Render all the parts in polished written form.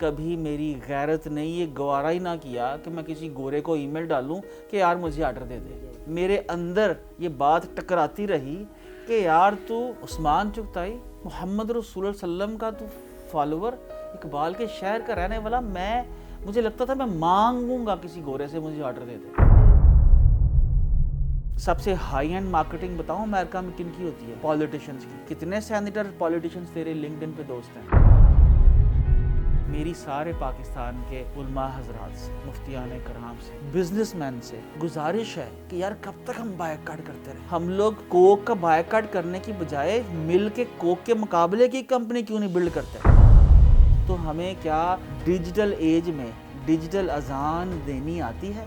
کبھی میری غیرت نے یہ گوارا ہی نہ کیا کہ میں کسی گورے کو ای میل ڈالوں کہ یار مجھے آرڈر دے دے. میرے اندر یہ بات ٹکراتی رہی کہ یار تو عثمان چغتائی محمد رسول اللہ صلی اللہ علیہ وسلم کا تو فالوور، اقبال کے شہر کا رہنے والا، مجھے لگتا تھا میں مانگوں گا کسی گورے سے مجھے آرڈر دے دے. سب سے ہائی اینڈ مارکیٹنگ بتاؤں امریکہ میں کن کی ہوتی ہے؟ پولیٹیشنز کی. کتنے سینیٹر پولیٹیشنز تیرے لنکڈ ان پہ دوست ہیں؟ میری سارے پاکستان کے علماء حضرات سے، مفتیان کرام سے، بزنس مین سے گزارش ہے کہ یار کب تک ہم بائیکاٹ کرتے رہے؟ ہم لوگ کوک کا بائیکاٹ کرنے کی بجائے مل کے کوک کے مقابلے کی کمپنی کیوں نہیں بلڈ کرتے؟ تو ہمیں کیا ڈیجیٹل ایج میں ڈیجیٹل اذان دینی آتی ہے؟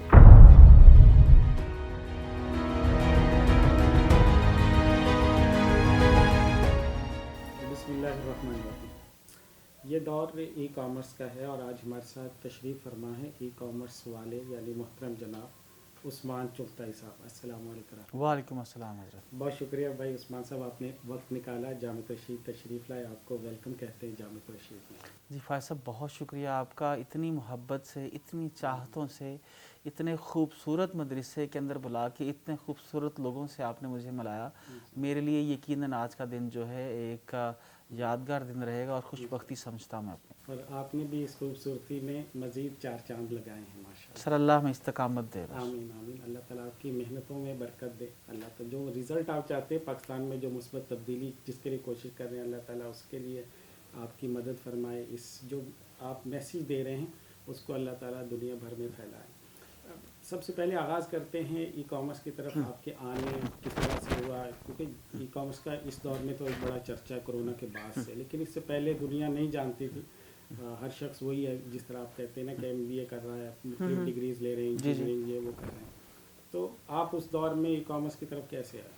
بسم اللہ الرحمن الرحیم. یہ دور ای کامرس کا ہے اور آج ہمارے ساتھ تشریف فرما ہے ای کامرس والے یعنی محترم جناب عثمان چغتائی صاحب. السلام علیکم. وعلیکم السلام حضرت. بہت شکریہ بھائی عثمان صاحب، آپ نے وقت نکالا، جامع تشریف لائے. آپ کو ویلکم کہتے ہیں جامع تشریف میں. جی فائز صاحب بہت شکریہ آپ کا، اتنی محبت سے، اتنی چاہتوں سے، اتنے خوبصورت مدرسے کے اندر بلا کے اتنے خوبصورت لوگوں سے آپ نے مجھے ملایا. میرے لیے یقیناً آج کا دن جو ہے ایک یادگار دن رہے گا اور خوش بختی سمجھتا ہوں میں اپنی. اور آپ نے بھی اس خوبصورتی میں مزید 4 چاند لگائے ہیں ماشاءاللہ. سر اللہ میں استقامت دے. آمین آمین. اللہ تعالیٰ آپ کی محنتوں میں برکت دے. اللہ تعالیٰ جو رزلٹ آپ چاہتے ہیں پاکستان میں، جو مثبت تبدیلی جس کے لیے کوشش کر رہے ہیں، اللہ تعالیٰ اس کے لیے آپ کی مدد فرمائے. اس جو آپ میسیج دے رہے ہیں اس کو اللہ تعالیٰ دنیا بھر میں پھیلائے. سب سے پہلے آغاز کرتے ہیں ای کامرس کی طرف. آپ کے آنے کس طرح سے ہوا؟ کیونکہ ای کامرس کا اس دور میں تو ایک بڑا چرچا کرونا کے بعد سے، لیکن اس سے پہلے دنیا نہیں جانتی تھی. ہر شخص وہی ہے جس طرح آپ کہتے ہیں نا کہ MBA کر رہا ہے، مختلف ڈگریز لے رہے ہیں، انجینئرنگ یہ وہ کر رہے ہیں. تو آپ اس دور میں ای کامرس کی طرف کیسے آئے؟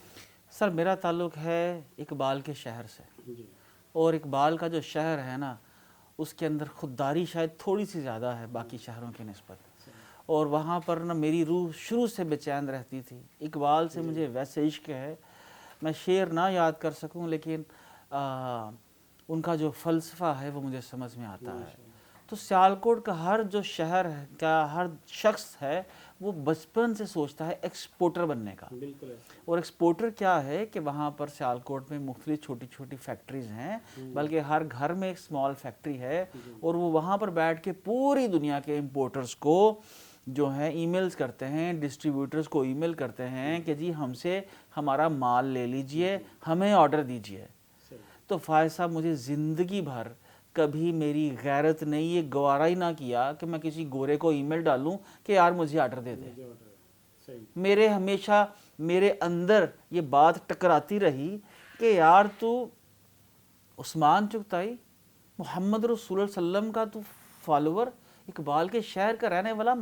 سر میرا تعلق ہے اقبال کے شہر سے، جی. اور اقبال کا جو شہر ہے نا اس کے اندر خودداری شاید تھوڑی سی زیادہ ہے باقی شہروں کی نسبت، اور وہاں پر نا میری روح شروع سے بے چین رہتی تھی. اقبال سے مجھے ویسے عشق ہے، میں شعر نہ یاد کر سکوں لیکن ان کا جو فلسفہ ہے وہ مجھے سمجھ میں آتا ہے. تو سیالکوٹ کا ہر جو شہر ہے کا ہر شخص ہے وہ بچپن سے سوچتا ہے ایکسپورٹر بننے کا. بالکل. اور ایکسپورٹر کیا ہے کہ وہاں پر سیالکوٹ میں مختلف چھوٹی چھوٹی فیکٹریز ہیں، بلکہ ہر گھر میں ایک اسمال فیکٹری ہے، اور وہ وہاں پر بیٹھ کے پوری دنیا کے امپورٹرز کو جو ہیں ای میلز کرتے ہیں، ڈسٹریبیوٹرز کو ای میل کرتے ہیں کہ جی ہم سے ہمارا مال لے لیجئے، ہمیں آرڈر دیجئے. تو فائز صاحب مجھے زندگی بھر کبھی میری غیرت نے یہ گوارا ہی نہ کیا کہ میں کسی گورے کو ای میل ڈالوں کہ یار مجھے آرڈر دے دے. ہمیشہ میرے اندر یہ بات ٹکراتی رہی کہ یار تو عثمان چغتائی محمد رسول اللہ صلی اللہ علیہ وسلم کا تو فالوور، اقبال کے شہر کا رہنے والا،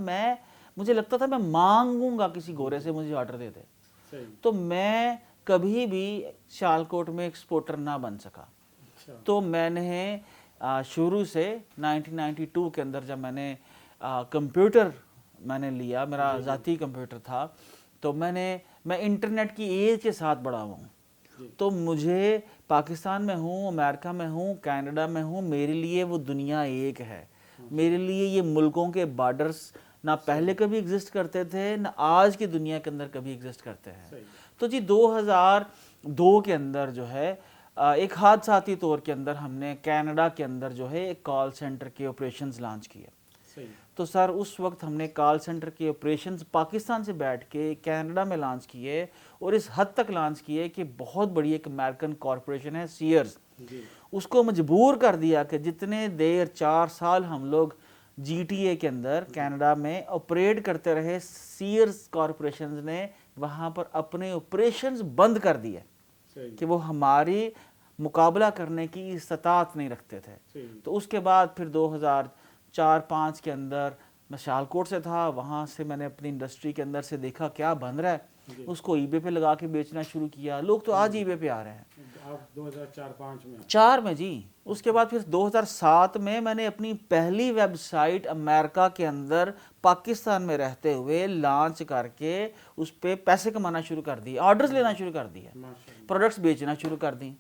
مجھے لگتا تھا میں مانگوں گا کسی گورے سے مجھے آرڈر دے دے. تو میں کبھی بھی سیالکوٹ میں ایکسپورٹر نہ بن سکا. تو میں نے شروع سے 1992 کے اندر جب میں نے کمپیوٹر میں نے لیا، میرا ذاتی کمپیوٹر تھا، تو میں انٹرنیٹ کی ایج کے ساتھ بڑا ہوں. تو مجھے پاکستان میں ہوں، امریکہ میں ہوں، کینیڈا میں ہوں، میرے لیے وہ دنیا ایک ہے. میرے لیے یہ ملکوں کے بارڈرز نہ پہلے کبھی ایگزسٹ کرتے تھے، نہ آج کی دنیا کے اندر کبھی ایگزسٹ کرتے ہیں. تو جی 2002 کے اندر جو ہے ایک حادثاتی طور کے اندر ہم نے کینیڈا کے اندر جو ہے ایک کال سینٹر کے آپریشنز لانچ کیے. تو سر اس وقت ہم نے کال سینٹر کے آپریشنز پاکستان سے بیٹھ کے کینیڈا میں لانچ کیے، اور اس حد تک لانچ کیے کہ بہت بڑی ایک امریکن کارپوریشن ہے سیئرز، اس کو مجبور کر دیا کہ جتنے دیر 4 سال ہم لوگ GTA کے اندر کینیڈا میں آپریٹ کرتے رہے، سیئرز کارپوریشنز نے وہاں پر اپنے آپریشنز بند کر دیے کہ وہ ہماری مقابلہ کرنے کی استطاعت نہیں رکھتے تھے. تو اس کے بعد پھر 2004-05 کے اندر میں سیالکوٹ سے تھا، وہاں سے میں نے اپنی انڈسٹری کے اندر سے دیکھا کیا بن رہا ہے، اس کو ای بے پہ لگا کے بیچنا شروع کیا. لوگ تو آج ای بے پہ آ رہے ہیں. آپ 2004-05 میں 4 میں جی. اس کے بعد پھر 2007 میں میں نے اپنی پہلی ویب سائٹ امریکہ کے اندر پاکستان میں رہتے ہوئے لانچ کر کے اس پہ پیسے کمانا شروع کر دی, آرڈرز لینا شروع کر دیا, پروڈکٹس بیچنا شروع کر دیں.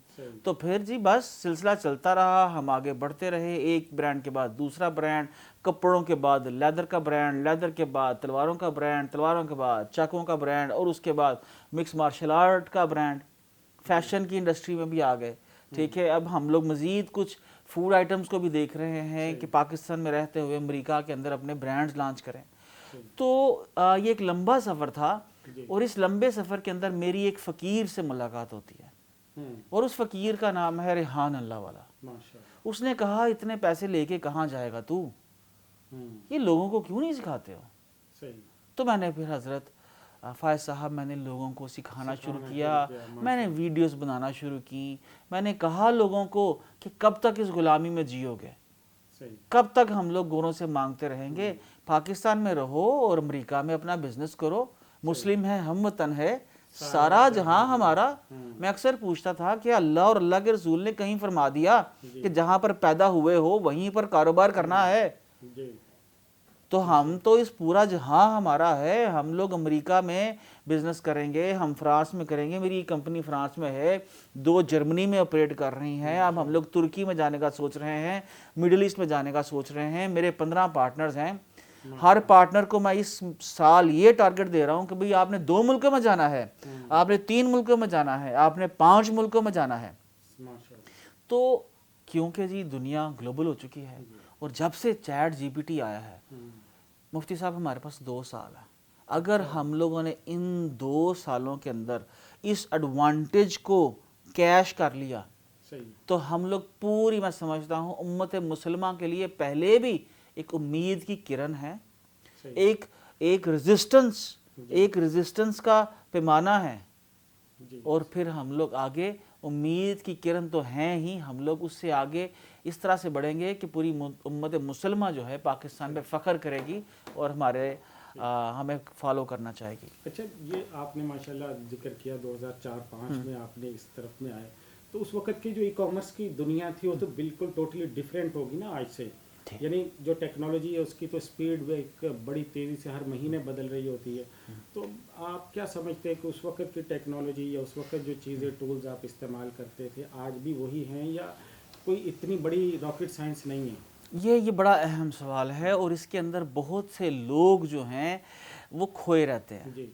تو پھر جی بس سلسلہ چلتا رہا, ہم آگے بڑھتے رہے, ایک برانڈ کے بعد دوسرا برانڈ, کپڑوں کے بعد لیدر کا برانڈ, لیدر کے بعد تلواروں کا برانڈ, تلواروں کے بعد چاقوں کا برانڈ, اور اس کے بعد مکس مارشل آرٹ کا برانڈ, فیشن کی انڈسٹری میں بھی آ گئے. ٹھیک ہے, اب ہم لوگ مزید کچھ فوڈ آئٹمس کو بھی دیکھ رہے ہیں کہ پاکستان میں رہتے ہوئے امریکہ کے اندر اپنے برانڈز لانچ کریں. تو یہ ایک لمبا سفر تھا, اور اس لمبے سفر کے اندر میری ایک فقیر سے ملاقات ہوتی ہے, اور اس فقیر کا نام ہے ریحان اللہ والا. اس نے کہا اتنے پیسے لے کے کہاں جائے گا تو, یہ لوگوں کو کیوں نہیں سکھاتے ہو؟ تو میں نے پھر حضرت فائز صاحب میں نے لوگوں کو سکھانا شروع کیا, میں نے ویڈیوز بنانا شروع کی. میں نے کہا لوگوں کو کہ کب تک اس غلامی میں جیو گے, کب تک ہم لوگ گوروں سے مانگتے رہیں گے؟ پاکستان میں رہو اور امریکہ میں اپنا بزنس کرو, مسلم ہے, ہم وطن ہے, سارا جہاں ہمارا. میں اکثر پوچھتا تھا کہ اللہ اور اللہ کے رسول نے کہیں فرما دیا کہ جہاں پر پیدا ہوئے ہو وہیں پر کاروبار کرنا ہے؟ تو ہم تو اس پورا جہاں ہمارا ہے, ہم لوگ امریکہ میں بزنس کریں گے, ہم فرانس میں کریں گے, میری کمپنی فرانس میں ہے, 2 جرمنی میں آپریٹ کر رہی ہیں, اب ہم لوگ ترکی میں جانے کا سوچ رہے ہیں, مڈل ایسٹ میں جانے کا سوچ رہے ہیں. میرے 15 پارٹنرز ہیں, ہر پارٹنر کو میں اس سال یہ ٹارگٹ دے رہا ہوں کہ بھئی آپ نے 2 ملکوں میں جانا ہے, آپ نے 3 ملکوں میں جانا ہے, آپ نے 5 ملکوں میں جانا ہے. تو کیونکہ جی دنیا گلوبل ہو چکی ہے, اور جب سے چیٹ جی پی ٹی آیا ہے مفتی صاحب ہمارے پاس 2 سال ہے. اگر ہم لوگوں نے ان 2 سالوں کے اندر اس ایڈوانٹیج کو کیش کر لیا تو ہم لوگ پوری, میں سمجھتا ہوں امت مسلمہ کے لیے پہلے بھی ایک امید کی کرن ہے, ایک ریزسٹنس کا پیمانہ ہے, اور پھر ہم لوگ آگے امید کی کرن تو ہیں ہی, ہم لوگ اس سے آگے اس طرح سے بڑھیں گے کہ پوری امت مسلمہ جو ہے پاکستان پہ فخر کرے گی اور ہمیں فالو کرنا چاہے گی. اچھا, یہ آپ نے ماشاءاللہ ذکر کیا 2004-05 میں آپ نے اس طرف میں آئے, تو اس وقت کی جو ای کامرس کی دنیا تھی وہ تو بالکل ٹوٹلی ڈیفرنٹ ہوگی نا آج سے. یعنی جو ٹیکنالوجی ہے اس کی تو سپیڈ ایک بڑی تیزی سے ہر مہینے بدل رہی ہوتی ہے. تو آپ کیا سمجھتے ہیں کہ اس وقت کی ٹیکنالوجی یا اس وقت جو چیزیں ٹولز آپ استعمال کرتے تھے آج بھی وہی ہیں, یا کوئی اتنی بڑی راکٹ سائنس نہیں ہے؟ یہ بڑا اہم سوال ہے, اور اس کے اندر بہت سے لوگ جو ہیں وہ کھوئے رہتے ہیں.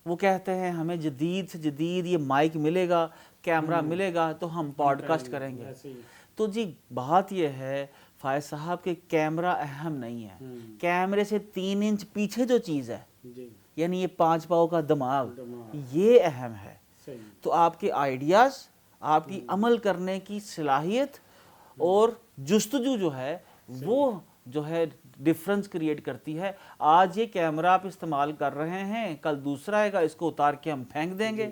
وہ کہتے ہیں ہمیں جدید سے جدید یہ مائک ملے گا, کیمرہ ملے گا تو ہم پوڈ کاسٹ کریں گے. تو جی بات یہ ہے فائز صاحب کہ کیمرہ اہم نہیں ہے, کیمرے سے 3 انچ پیچھے جو چیز ہے, یعنی یہ 5 پاؤں کا دماغ, یہ اہم ہے. تو آپ کے آئیڈیاز, آپ کی عمل کرنے کی صلاحیت اور جستجو جو ہے وہ جو ہے ڈیفرنس کریٹ کرتی ہے. آج یہ کیمرہ آپ استعمال کر رہے ہیں, کل دوسرا آئے گا, اس کو اتار کے ہم پھینک دیں گے.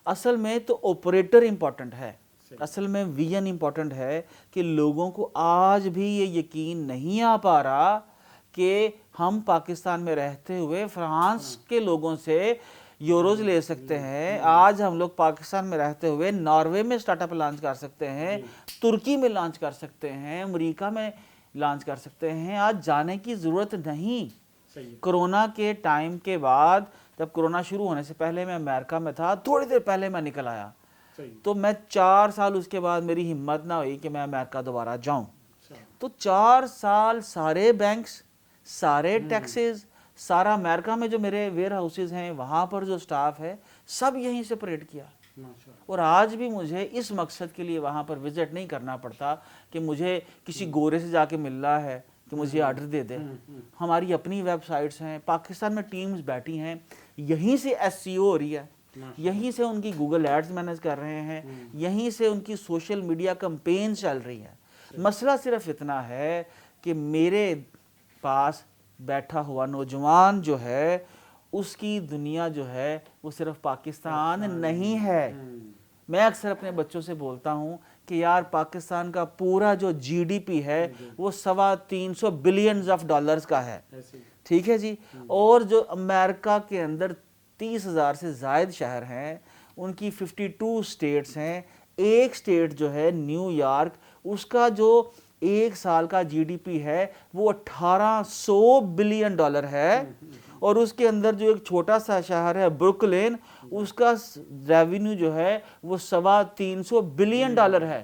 اصل میں تو آپریٹر امپورٹنٹ ہے, اصل میں ویژن امپورٹنٹ ہے کہ لوگوں کو آج بھی یہ یقین نہیں آ پا رہا کہ ہم پاکستان میں رہتے ہوئے فرانس کے لوگوں سے یوروز لے سکتے ہیں. آج ہم لوگ پاکستان میں رہتے ہوئے ناروے میں سٹارٹ اپ لانچ کر سکتے ہیں, ترکی میں لانچ کر سکتے ہیں, امریکہ میں لانچ کر سکتے ہیں. آج جانے کی ضرورت نہیں. کرونا کے ٹائم کے بعد, جب کرونا شروع ہونے سے پہلے میں امریکہ میں تھا, تھوڑی دیر پہلے میں نکل آیا, تو میں 4 سال اس کے بعد میری ہمت نہ ہوئی کہ میں امریکہ دوبارہ جاؤں. تو 4 سال سارے بینکس, سارے ٹیکسز, سارا امریکہ میں جو میرے ویئر ہاؤسز ہیں وہاں پر جو سٹاف ہے سب یہیں سے آپریٹ کیا. اور آج بھی مجھے اس مقصد کے لیے وہاں پر وزٹ نہیں کرنا پڑتا کہ مجھے کسی گورے سے جا کے ملنا ہے کہ مجھے آرڈر دے دے. ہماری اپنی ویب سائٹس ہیں, پاکستان میں ٹیمز بیٹھی ہیں, یہیں سے ایس سی او ہو رہی ہے, یہیں سے ان کی گوگل ایڈز مینیج کر رہے ہیں, یہیں سے ان کی سوشل میڈیا کمپین چل رہی ہے. مسئلہ صرف اتنا ہے کہ میرے پاس بیٹھا ہوا نوجوان جو ہے اس کی دنیا جو ہے وہ صرف پاکستان نہیں ہے. میں اکثر اپنے بچوں سے بولتا ہوں کہ یار پاکستان کا پورا جو جی ڈی پی ہے وہ 350 بلینز آف ڈالرز کا ہے, ٹھیک ہے جی. اور جو امریکہ کے اندر 30,000 سے زائد شہر ہیں, ان کی 52 اسٹیٹس ہیں, ایک سٹیٹ جو ہے نیو یارک، اس کا جو ایک سال کا جی ڈی پی ہے وہ $1800 بلین ہے، اور اس کے اندر جو ایک چھوٹا سا شہر ہے بروکلین، اس کا ریونیو جو ہے وہ $350 بلین ہے۔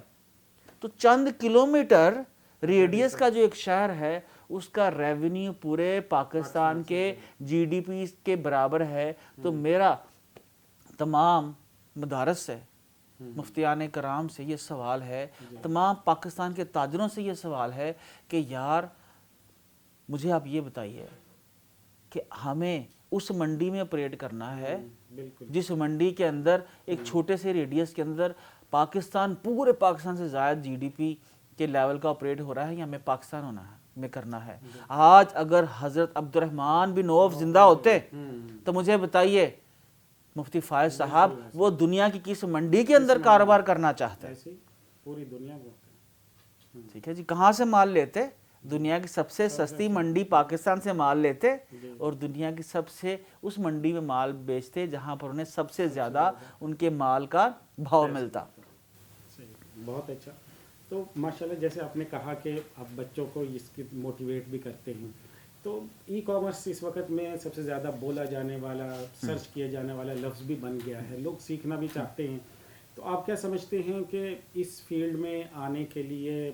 تو چند کلومیٹر ریڈیس کا جو ایک شہر ہے اس کا ریونیو پورے پاکستان کے جی ڈی پی کے برابر ہے۔ تو میرا تمام مدارس سے، مفتیان کرام سے یہ سوال ہے، تمام پاکستان کے تاجروں سے یہ سوال ہے کہ یار مجھے آپ یہ بتائیے کہ ہمیں اس منڈی میں آپریٹ کرنا ہے جس منڈی کے اندر ایک چھوٹے سے ریڈیس کے اندر پاکستان، پورے پاکستان سے زائد جی ڈی پی کے لیول کا آپریٹ ہو رہا ہے، یا ہمیں پاکستان ہونا ہے، ہمیں کرنا ہے۔ آج اگر حضرت عبد الرحمن بن عوف زندہ ہوتے تو مجھے بتائیے مفتی فائز صاحب وہ دنیا کی کس منڈی کے اندر کاروبار کرنا چاہتے ہیں؟ پوری دنیا کو، ٹھیک ہے جی، کہاں سے مال لیتے؟ دنیا کی سب سے سستی منڈی پاکستان سے مال لیتے، اور دنیا کی سب سے اس منڈی میں مال بیچتے جہاں پر انہیں سب سے زیادہ ان کے مال کا بھاؤ ملتا۔ بہت اچھا۔ تو ماشاءاللہ جیسے آپ نے کہا کہ آپ بچوں کو اس کی موٹیویٹ بھی کرتے ہیں، تو ای کامرس اس وقت میں سب سے زیادہ بولا جانے والا، سرچ کیا جانے والا لفظ بھی بن گیا ہے، لوگ سیکھنا بھی چاہتے ہیں۔ تو آپ کیا سمجھتے ہیں کہ اس فیلڈ میں آنے کے لیے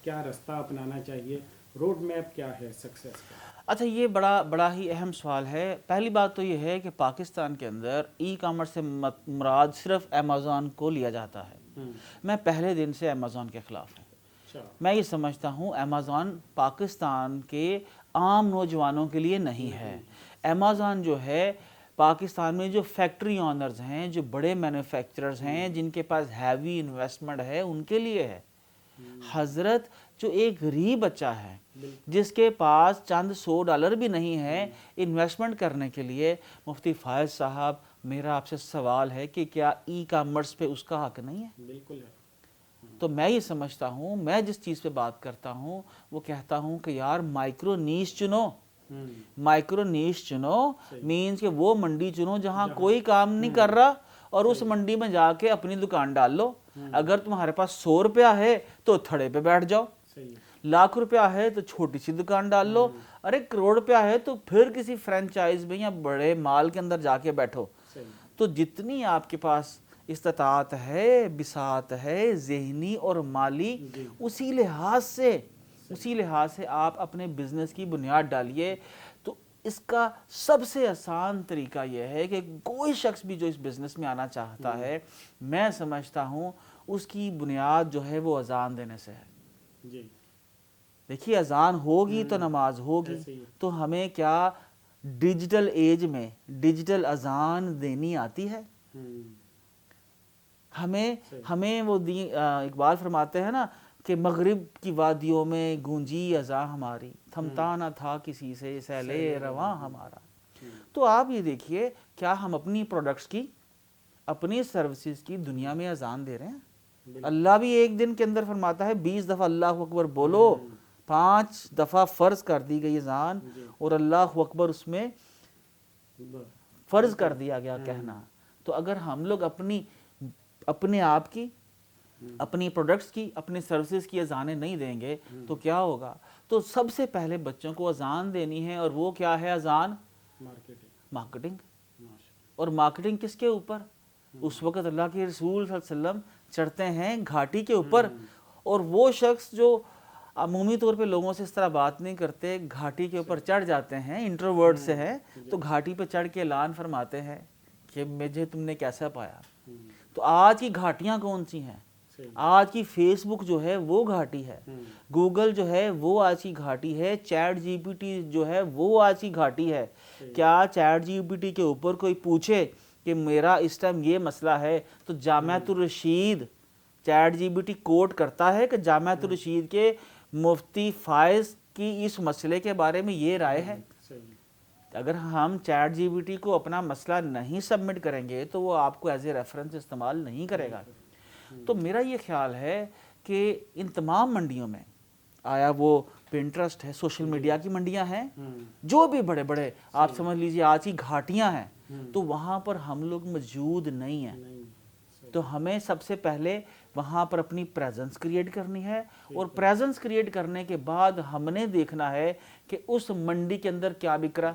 کیا رستہ اپنانا چاہیے؟ روڈ میپ کیا ہے سکسیس کا؟ اچھا، یہ بڑا ہی اہم سوال ہے۔ پہلی بات تو یہ ہے کہ پاکستان کے اندر ای کامرس سے مراد صرف امیزون کو لیا جاتا ہے۔ میں پہلے دن سے امیزون کے خلاف ہوں۔ میں یہ سمجھتا ہوں امیزون پاکستان کے عام نوجوانوں کے لیے نہیں ہے۔ امیزون جو ہے پاکستان میں جو فیکٹری آنرز ہیں، جو بڑے مینوفیکچررز ہیں، جن کے پاس ہیوی انویسٹمنٹ ہے، ان کے لیے ہے۔ حضرت جو ایک غریب بچہ ہے جس کے پاس چند $100 بھی نہیں ہے انویسٹمنٹ کرنے کے لیے، مفتی فائز صاحب میرا آپ سے سوال ہے کہ کیا ای کامرس پہ اس کا حق نہیں ہے؟ بالکل ہے۔ تو میں یہ سمجھتا ہوں، میں جس چیز پہ بات کرتا ہوں وہ کہتا ہوں کہ یار مائکرو نیش چنو، مائکرو نیش چنو، مینز کہ وہ منڈی چنو جہاں کوئی کام نہیں کر رہا، اور اس منڈی میں جا کے اپنی دکان ڈال لو۔ اگر تمہارے پاس $100 ہے تو تھڑے پہ بیٹھ جاؤ، $1,00,000 ہے تو چھوٹی سی دکان ڈال لو، ارے $1,00,00,000 ہے تو پھر کسی فرینچائز میں یا بڑے مال کے اندر جا کے بیٹھو۔ تو جتنی آپ کے پاس استطاعت ہے، بساط ہے، ذہنی اور مالی، اسی لحاظ سے آپ اپنے بزنس کی بنیاد ڈالیے۔ تو اس کا سب سے آسان طریقہ یہ ہے کہ کوئی شخص بھی جو اس بزنس میں آنا چاہتا ہے، میں سمجھتا ہوں اس کی بنیاد جو ہے وہ اذان دینے سے ہے۔ دیکھیے اذان ہوگی تو نماز ہوگی، تو ہمیں کیا ڈیجیٹل ایج میں ڈیجیٹل اذان دینی آتی ہے؟ ہمیں وہ اقبال فرماتے ہیں نا کہ مغرب کی وادیوں میں گونجی اذاں ہماری، تھمتا نہ تھا کسی سے سیلے رواں ہمارا۔ تو آپ یہ دیکھیے کیا ہم اپنی پروڈکٹس کی، اپنی سروسز کی دنیا میں اذان دے رہے ہیں؟ اللہ بھی ایک دن کے اندر فرماتا ہے 20 دفعہ اللہ اکبر بولو، 5 دفعہ فرض کر دی گئی اذان، اور اللہ اکبر اس میں فرض کر دیا گیا کہنا۔ تو اگر ہم لوگ اپنے آپ کی، اپنی پروڈکٹس کی، اپنی سروسز کی اذانیں نہیں دیں گے تو کیا ہوگا؟ تو سب سے پہلے بچوں کو اذان دینی ہے، اور وہ کیا ہے اذان؟ مارکیٹنگ۔ اور مارکیٹنگ کس کے اوپر؟ اس وقت اللہ کے رسول صلی اللہ علیہ وسلم چڑھتے ہیں گھاٹی کے اوپر، اور وہ شخص جو عمومی طور پہ لوگوں سے اس طرح بات نہیں کرتے، گھاٹی کے اوپر چڑھ جاتے ہیں، انٹروورٹ سے ہیں، تو گھاٹی پہ چڑھ کے اعلان فرماتے ہیں کہ مجھے تم نے کیسا پایا۔ تو آج کی گھاٹیاں کون سی ہیں؟ آج کی فیس بک جو ہے وہ گھاٹی ہے، گوگل جو ہے وہ آج کی گھاٹی ہے، چیٹ جی پی ٹی جو ہے وہ آج کی گھاٹی ہے۔ کیا چیٹ جی پی ٹی کے اوپر کوئی پوچھے کہ میرا اس ٹائم یہ مسئلہ ہے تو جامعۃ الرشید چیٹ جی پی ٹی کوٹ کرتا ہے کہ جامعۃ الرشید کے مفتی فائز کی اس مسئلے کے بارے میں یہ رائے ہے؟ اگر ہم چیٹ جی پی ٹی کو اپنا مسئلہ نہیں سبمٹ کریں گے تو وہ آپ کو ایز اے ریفرنس استعمال نہیں کرے گا۔ تو میرا یہ خیال ہے کہ ان تمام منڈیوں میں، آیا وہ پنٹرسٹ ہے، سوشل میڈیا کی منڈیاں ہیں، جو بھی بڑے بڑے آپ سمجھ لیجئے آج کی گھاٹیاں ہیں، تو وہاں پر ہم لوگ موجود نہیں ہیں۔ تو ہمیں سب سے پہلے وہاں پر اپنی پریزنس کریٹ کرنی ہے، اور پریزنس کریٹ کرنے کے بعد ہم نے دیکھنا ہے کہ اس منڈی کے اندر کیا بک رہا.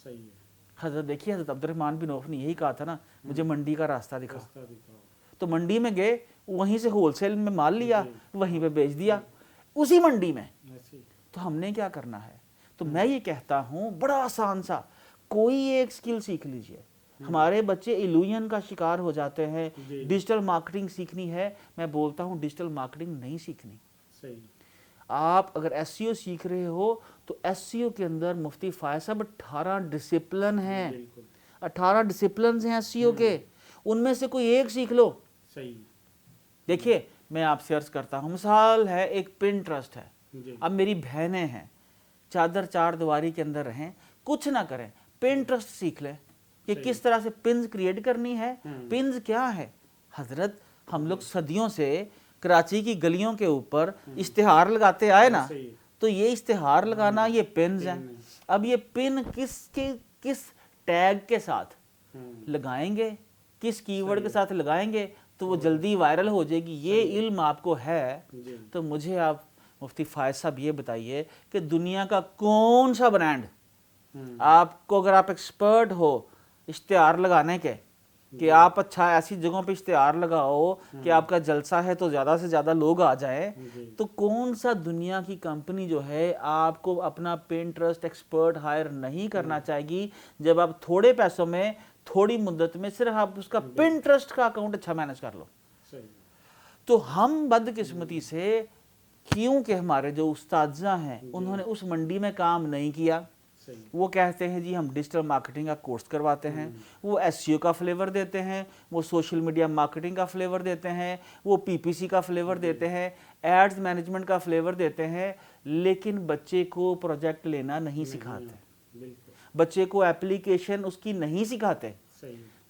صحیح ہے. حضرت دیکھیے حضرت عبد الرحمن بن عوف نے یہی کہا تھا نا مجھے منڈی کا راستہ دکھاؤ. راستہ دکھاؤ. تو منڈی میں گئے، وہیں سے ہول سیل میں مال لیا، وہیں پہ بیچ دیا اسی منڈی میں. ایسی. تو ہم نے کیا کرنا ہے؟ تو میں یہ کہتا ہوں بڑا آسان سا کوئی ایک سکل سیکھ لیجئے. ہمارے بچے ایلوژن کا شکار ہو جاتے ہیں. ڈیجیٹل مارکیٹنگ سیکھنی ہے، میں بولتا ہوں ڈیجیٹل مارکیٹنگ نہیں سیکھنی. صحیح. آپ اگر ایس سی او سیکھ رہے ہو تو ایس سی او کے اندر مفتی فائز صاحب 18 ڈسپلن ہیں. بالکل. 18 ڈسپلنز ہیں ایس سی او کے، ان میں سے کوئی ایک سیکھ لو. صحیح. دیکھیے میں آپ سے عرض کرتا ہوں، مثال ہے ایک پن ٹرسٹ ہے. جی. اب میری بہنیں ہیں، چادر چار دیواری کے اندر رہیں، کچھ نہ کریں، پن ٹرسٹ سیکھ لیں کہ کس طرح سے پنز کریٹ کرنی ہے. پنز کیا ہے حضرت؟ ہم لوگ صدیوں سے کراچی کی گلیوں کے اوپر اشتہار لگاتے آئے نا، تو یہ اشتہار لگانا یہ پنز ہیں. اب یہ پن کس ٹیگ کے ساتھ لگائیں گے، کس کی ورڈ کے ساتھ لگائیں گے تو وہ جلدی وائرل ہو جائے گی. یہ علم آپ کو ہے تو مجھے آپ مفتی فائز صاحب یہ بتائیے کہ دنیا کا کون سا برانڈ آپ کو، اگر آپ ایکسپرٹ ہو اشتہار لگانے کے کہ آپ اچھا ایسی جگہوں پہ اشتہار لگاؤ کہ آپ کا جلسہ ہے تو زیادہ سے زیادہ لوگ آ جائیں، تو کون سا دنیا کی کمپنی جو ہے آپ کو اپنا پنٹرسٹ ایکسپرٹ ہائر نہیں کرنا چاہے گی جب آپ تھوڑے پیسوں میں تھوڑی مدت میں صرف آپ اس کا پنٹرسٹ کا اکاؤنٹ اچھا مینج کر لو. تو ہم بدقسمتی سے کیونکہ ہمارے جو اساتذہ ہیں انہوں نے اس منڈی میں کام نہیں کیا. وہ کہتے ہیں جی ہم ڈیجیٹل مارکیٹنگ کا کورس کرواتے ہیں، وہ ایس سی او کا فلیور دیتے ہیں، وہ سوشل میڈیا مارکیٹنگ کا فلیور دیتے ہیں، وہ پی پی سی کا فلیور دیتے ہیں، ایڈز مینجمنٹ کا فلیور دیتے ہیں، لیکن بچے کو پروجیکٹ لینا نہیں سکھاتے، بچے کو ایپلیکیشن اس کی نہیں سکھاتے.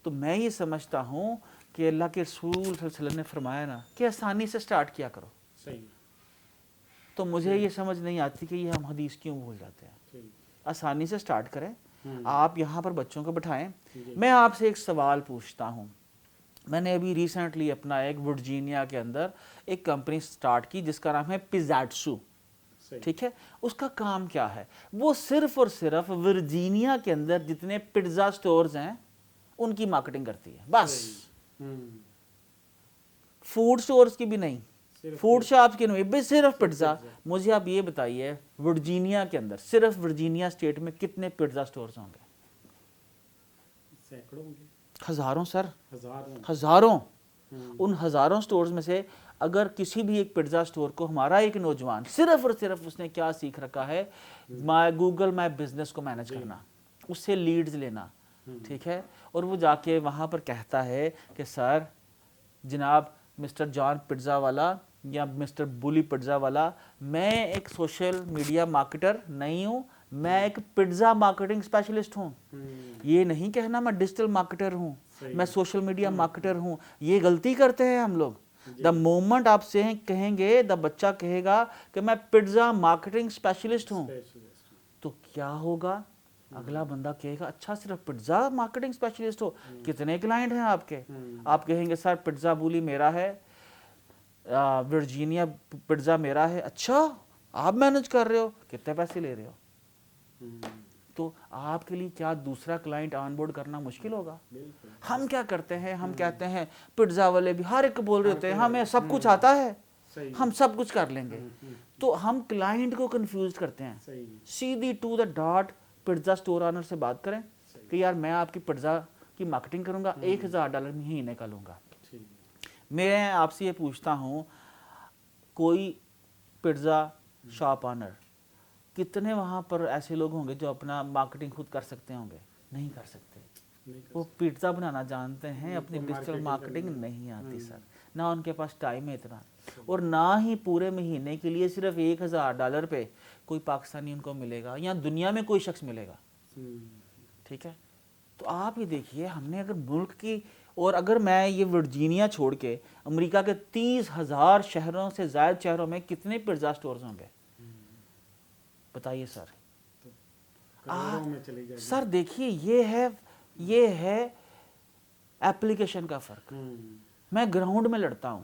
تو میں یہ سمجھتا ہوں کہ اللہ کے رسول صلی اللہ علیہ وسلم نے فرمایا نا کہ آسانی سے سٹارٹ کیا کرو. تو مجھے یہ سمجھ نہیں آتی کہ یہ ہم حدیث کیوں بھول جاتے ہیں. آسانی سے سٹارٹ کریں. آپ یہاں پر بچوں کو بٹھائیں. میں آپ سے ایک سوال پوچھتا ہوں. میں نے ابھی ریسنٹلی اپنا ایک ورجینیا کے اندر ایک کمپنی سٹارٹ کی جس کا نام ہے پیزاٹسو. ٹھیک ہے، اس کا کام کیا ہے؟ وہ صرف اور صرف ورجینیا کے اندر جتنے پیزا سٹورز ہیں ان کی مارکیٹنگ کرتی ہے بس. فوڈ سٹورز کی بھی نہیں، فوڈ شاپ کی نہیں، بس صرف پیزا. مجھے آپ یہ بتائیے ورجینیا کے اندر، صرف ورجینیا اسٹیٹ میں کتنے پیزا سٹورز ہوں گے؟ ہزاروں سر، ہزاروں. ان ہزاروں سٹورز میں سے اگر کسی بھی ایک پیزا سٹور کو ہمارا ایک نوجوان صرف اور صرف اس نے کیا سیکھ رکھا ہے؟ گوگل مائی بزنس کو مینج کرنا، اس سے لیڈز لینا. ٹھیک ہے، اور وہ جا کے وہاں پر کہتا ہے کہ سر جناب مسٹر جان پیزا والا یا مسٹر بولی پیزا والا، میں ایک سوشل میڈیا مارکیٹر نہیں ہوں، میں ایک پیزا مارکیٹنگ اسپیشلسٹ ہوں. یہ نہیں کہنا میں ڈیجیٹل مارکیٹر ہوں، میں سوشل میڈیا مارکیٹر ہوں. یہ غلطی کرتے ہیں ہم لوگ. دا مومنٹ آپ سے کہیں گے، دا بچہ کہے گا کہ میں پیزا مارکیٹنگ اسپیشلسٹ ہوں، تو کیا ہوگا؟ اگلا بندہ کہے گا اچھا صرف پیزا مارکیٹنگ اسپیشلسٹ ہو، کتنے کلائنٹ ہیں آپ کے؟ آپ کہیں گے سر پیزا بولی میرا ہے، ورجینیا پیزا میرا ہے. اچھا آپ مینج کر رہے ہو، کتنے پیسے لے رہے ہو؟ تو آپ کے لیے کیا دوسرا کلائنٹ آن بورڈ کرنا مشکل ہوگا؟ ہم کیا کرتے ہیں؟ ہم کہتے ہیں پیزا والے بھی ہر ایک بول رہے ہوتے ہیں ہمیں سب کچھ آتا ہے، ہم سب کچھ کر لیں گے. تو ہم کلائنٹ کو کنفیوز کرتے ہیں. سیدھی to the dot pizza store owner سے بات کریں کہ یار میں آپ کی پیزا کی مارکیٹنگ کروں گا، $1000 مہینے کا لوں گا. میں آپ سے یہ پوچھتا ہوں کوئی پیزا شاپ آنر کتنے وہاں پر ایسے لوگ ہوں گے جو اپنا مارکیٹنگ خود کر سکتے ہوں گے؟ نہیں کر سکتے. وہ پیزا بنانا جانتے ہیں، اپنی ڈیجیٹل مارکیٹنگ نہیں آتی سر، نہ ان کے پاس ٹائم ہے اتنا، اور نہ ہی پورے مہینے کے لیے صرف $1000 پہ کوئی پاکستانی ان کو ملے گا یا دنیا میں کوئی شخص ملے گا. ٹھیک ہے، تو آپ یہ دیکھیے ہم نے اگر ملک کی، اور اگر میں یہ ورجینیا چھوڑ کے امریکہ کے 30,000 شہروں سے زائد شہروں میں کتنے پیزا سٹورز ہوں گے بتائیے سر؟ سر دیکھیے یہ ہے ایپلیکیشن کا فرق. میں گراؤنڈ میں لڑتا ہوں،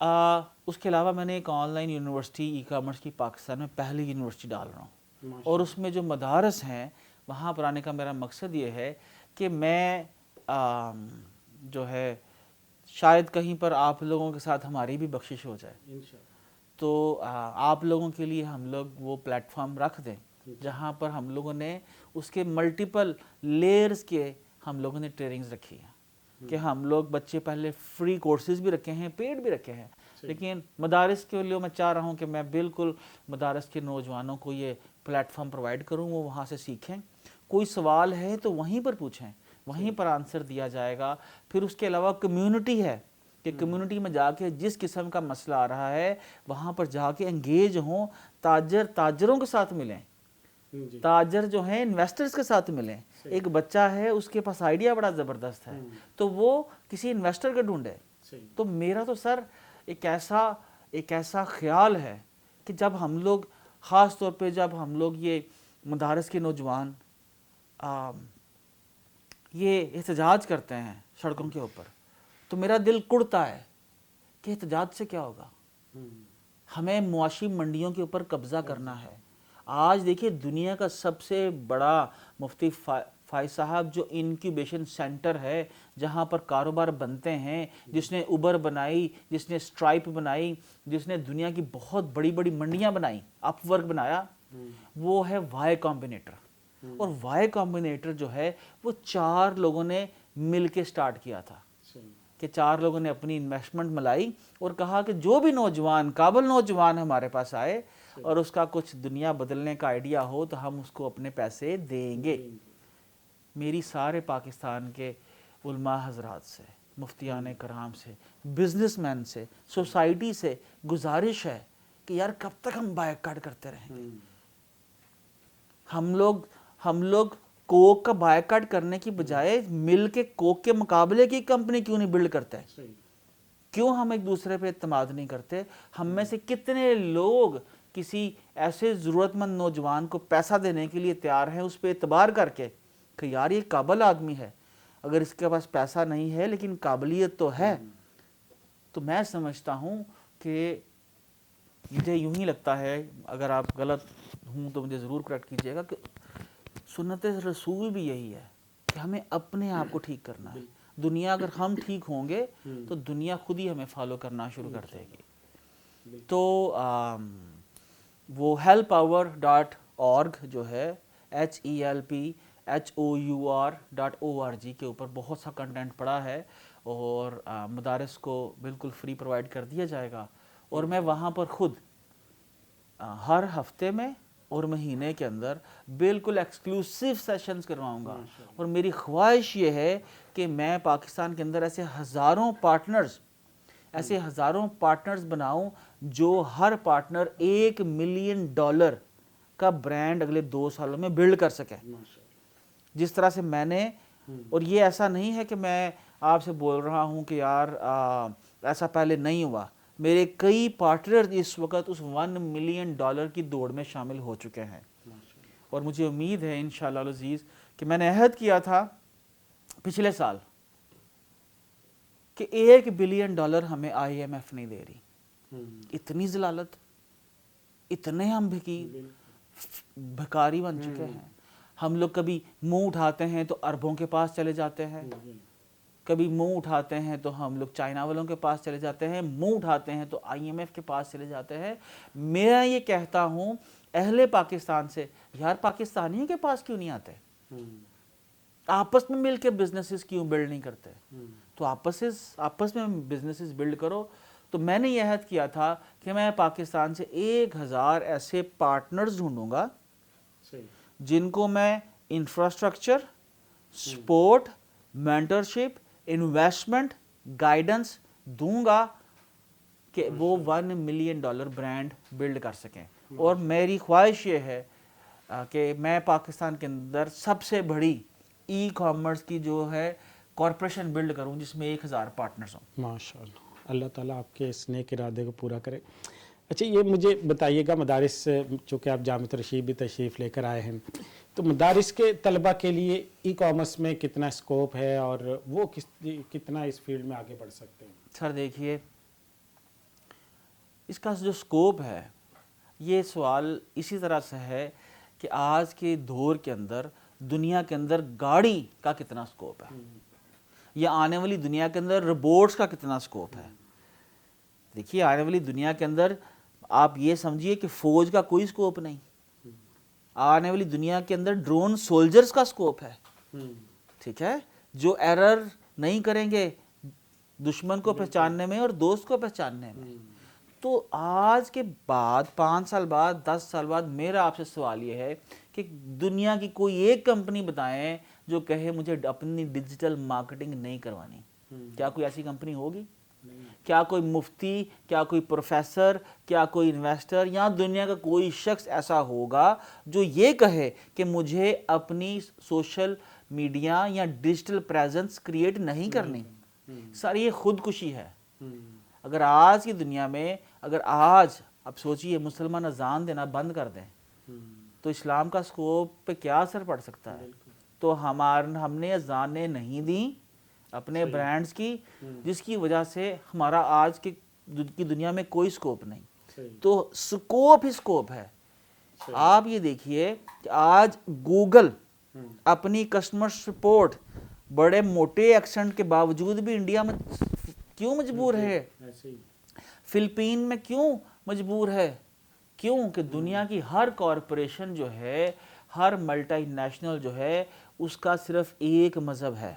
اس کے علاوہ میں نے ایک on line university e commerce کی پاکستان میں پہلی یونیورسٹی ڈال رہا ہوں، اور اس میں جو مدارس ہیں وہاں پر آنے کا میرا مقصد یہ ہے کہ میں جو ہے شاید کہیں پر آپ لوگوں کے ساتھ ہماری بھی بخشش ہو جائے، انشاءاللہ، تو آپ لوگوں کے لیے ہم لوگ وہ پلیٹ فارم رکھ دیں جہاں پر ہم لوگوں نے اس کے ملٹیپل لیئرز کے ہم لوگوں نے ٹریننگز رکھی ہیں کہ ہم لوگ بچے پہلے فری کورسز بھی رکھے ہیں، پیڈ بھی رکھے ہیں، لیکن مدارس کے لیے میں چاہ رہا ہوں کہ میں بالکل مدارس کے نوجوانوں کو یہ پلیٹ فارم پرووائڈ کروں، وہ وہاں سے سیکھیں، کوئی سوال ہے تو وہیں پر پوچھیں، وہیں پر آنسر دیا جائے گا۔ پھر اس کے علاوہ کمیونٹی ہے کہ کمیونٹی میں جا کے جس قسم کا مسئلہ آ رہا ہے وہاں پر جا کے انگیج ہوں، تاجروں کے ساتھ ملیں، تاجر جو ہیں انویسٹرز کے ساتھ ملیں۔ ایک بچہ ہے اس کے پاس آئیڈیا بڑا زبردست ہے تو وہ کسی انویسٹر کو ڈھونڈے۔ تو میرا تو سر ایک ایسا خیال ہے کہ جب ہم لوگ، خاص طور پہ جب ہم لوگ یہ مدارس کے نوجوان یہ احتجاج کرتے ہیں سڑکوں کے اوپر، تو میرا دل کڑتا ہے کہ احتجاج سے کیا ہوگا، ہمیں معاشی منڈیوں کے اوپر قبضہ کرنا ہے۔ آج دیکھیے دنیا کا سب سے بڑا مفتی فائز صاحب جو انکیوبیشن سینٹر ہے جہاں پر کاروبار بنتے ہیں، جس نے اوبر بنائی، جس نے اسٹرائپ بنائی، جس نے دنیا کی بہت بڑی بڑی منڈیاں بنائی، اپ ورک بنایا، وہ ہے وائی کمبینیٹر۔ اور وائی کمبینیٹر جو ہے وہ 4 لوگوں نے مل کے سٹارٹ کیا تھا کہ 4 لوگوں نے اپنی انویسٹمنٹ ملائی اور کہا کہ جو بھی نوجوان، قابل نوجوان ہمارے پاس آئے اور اس کا کچھ دنیا بدلنے کا آئیڈیا ہو تو ہم اس کو اپنے پیسے دیں گے۔ میری سارے پاکستان کے علماء حضرات سے، مفتیان کرام سے، بزنس مین سے، سوسائٹی سے گزارش ہے کہ یار کب تک ہم بائیکاٹ کرتے رہیں گے؟ ہم لوگ کوک کا بائیکاٹ کرنے کی بجائے مل کے کوک کے مقابلے کی کمپنی کیوں نہیں بلڈ کرتے؟ کیوں ہم ایک دوسرے پہ اعتماد نہیں کرتے؟ ہم میں سے کتنے لوگ کسی ایسے ضرورت مند نوجوان کو پیسہ دینے کے لیے تیار ہیں اس پہ اعتبار کر کے کہ یار یہ قابل آدمی ہے، اگر اس کے پاس پیسہ نہیں ہے لیکن قابلیت تو ہے۔ تو میں سمجھتا ہوں کہ مجھے یوں ہی لگتا ہے، اگر آپ غلط ہوں تو مجھے ضرور کریکٹ کیجیے گا، کہ سنت رسول بھی یہی ہے کہ ہمیں اپنے آپ کو ٹھیک کرنا ہے۔ دنیا اگر ہم ٹھیک ہوں گے تو دنیا خود ہی ہمیں فالو کرنا شروع کر دے گی۔ تو وہ helpour.org جو ہے HELPHOUR.org کے اوپر بہت سا کنٹینٹ پڑا ہے اور مدارس کو بالکل فری پرووائڈ کر دیا جائے گا، اور میں وہاں پر خود ہر ہفتے میں اور مہینے کے اندر بالکل ایکسکلوسیو سیشنز کرواؤں گا، اور میری خواہش یہ ہے کہ میں پاکستان کے اندر ایسے ہزاروں پارٹنرز بناؤں جو ہر پارٹنر $1 ملین کا برانڈ اگلے 2 سالوں میں بلڈ کر سکے، جس طرح سے میں نے۔ اور یہ ایسا نہیں ہے کہ میں آپ سے بول رہا ہوں کہ یار ایسا پہلے نہیں ہوا، میرے کئی پارٹنر اس وقت اس $1 ملین کی دوڑ میں شامل ہو چکے ہیں، اور مجھے امید ہے انشاءاللہ العزیز کہ میں نے عہد کیا تھا پچھلے سال کہ $1 بلین ہمیں IMF نہیں دے رہی۔ اتنی ذلالت، اتنے ہم بھکاری بن چکے ہیں۔ ہم لوگ کبھی منہ اٹھاتے ہیں تو عربوں کے پاس چلے جاتے ہیں، کبھی منہ اٹھاتے ہیں تو ہم لوگ چائنا والوں کے پاس چلے جاتے ہیں، منہ اٹھاتے ہیں تو IMF کے پاس چلے جاتے ہیں۔ میں یہ کہتا ہوں اہل پاکستان سے، یار پاکستانیوں کے پاس کیوں نہیں آتے؟ آپس میں مل کے بزنسز کیوں بلڈ نہیں کرتے؟ تو آپس میں بزنسز بلڈ کرو۔ تو میں نے یہ عہد کیا تھا کہ میں پاکستان سے 1000 ایسے پارٹنرز ڈھونڈوں گا جن کو میں infrastructure, support, mentorship, investment, guidance دوں گا کہ وہ $1 ملین برانڈ بلڈ کر سکیں۔ اور میری خواہش یہ ہے کہ میں پاکستان کے اندر سب سے بڑی ای کامرس کی جو ہے کارپوریشن بلڈ کروں جس میں 1000 پارٹنرز ہوں۔ ماشاءاللہ، اللہ تعالیٰ آپ کے اس نیک ارادے کو پورا کرے۔ اچھا یہ مجھے بتائیے گا، مدارس چونکہ آپ جامعۃ الرشید بھی تشریف لے کر آئے ہیں، تو مدارس کے طلبہ کے لیے ای کامرس میں کتنا اسکوپ ہے اور وہ کتنا اس فیلڈ میں آگے بڑھ سکتے ہیں؟ سر دیکھیے، اس کا جو سکوپ ہے، یہ سوال اسی طرح سے ہے کہ آج کے دور کے اندر دنیا کے اندر گاڑی کا کتنا سکوپ ہے، یا آنے والی دنیا کے اندر روبوٹس کا کتنا سکوپ ہے. دیکھیے آنے والی دنیا کے اندر آپ یہ سمجھیے کہ فوج کا کوئی سکوپ نہیں. آنے والی دنیا کے اندر ڈرون سولجرز کا سکوپ ہے. ٹھیک ہے، جو ایرر نہیں کریں گے دشمن کو پہچاننے میں اور دوست کو پہچاننے میں. تو آج کے بعد 5 سال بعد 10 سال بعد میرا آپ سے سوال یہ ہے کہ دنیا کی کوئی ایک کمپنی بتائیں جو کہے مجھے اپنی ڈیجیٹل مارکیٹنگ نہیں کروانی. کیا کوئی ایسی کمپنی ہوگی؟ کیا کوئی مفتی، کیا کوئی پروفیسر، کیا کوئی انویسٹر یا دنیا کا کوئی شخص ایسا ہوگا جو یہ کہے کہ مجھے اپنی سوشل میڈیا یا ڈیجیٹل پریزنس کریٹ نہیں کرنی؟ سر یہ خودکشی ہے. اگر آج کی دنیا میں اگر آج اب سوچئے مسلمان اذان دینا بند کر دیں تو اسلام کا سکوپ پہ کیا اثر پڑ سکتا ہے؟ تو ہم نے اذانیں نہیں دیں اپنے برانڈز کی، جس کی وجہ سے ہمارا آج کی دنیا میں کوئی سکوپ نہیں. تو سکوپ ہی سکوپ ہے. آپ یہ دیکھیے کہ آج گوگل اپنی کسٹمر سپورٹ بڑے موٹے ایکسنٹ کے باوجود بھی انڈیا میں کیوں مجبور ہے، فلپین میں کیوں مجبور ہے؟ کیوں کہ دنیا کی ہر کارپوریشن جو ہے، ہر ملٹی نیشنل جو ہے، اس کا صرف ایک مذہب ہے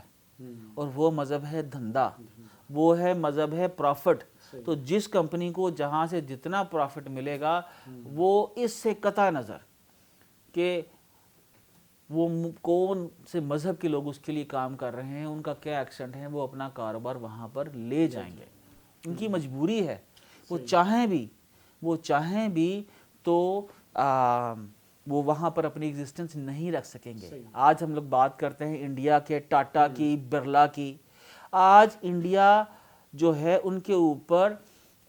اور وہ مذہب ہے دھندا، وہ ہے مذہب ہے پروفٹ. تو جس کمپنی کو جہاں سے جتنا پروفٹ ملے گا وہ اس سے قطع نظر کہ وہ کون سے مذہب کے لوگ اس کے لیے کام کر رہے ہیں، ان کا کیا ایکسنٹ ہے، وہ اپنا کاروبار وہاں پر لے جائیں گے. ان کی مجبوری ہے، وہ چاہیں بھی تو وہ وہاں پر اپنی ایگزسٹنس نہیں رکھ سکیں گے. آج ہم لوگ بات کرتے ہیں انڈیا کے ٹاٹا کی، برلا کی. آج انڈیا جو ہے ان کے اوپر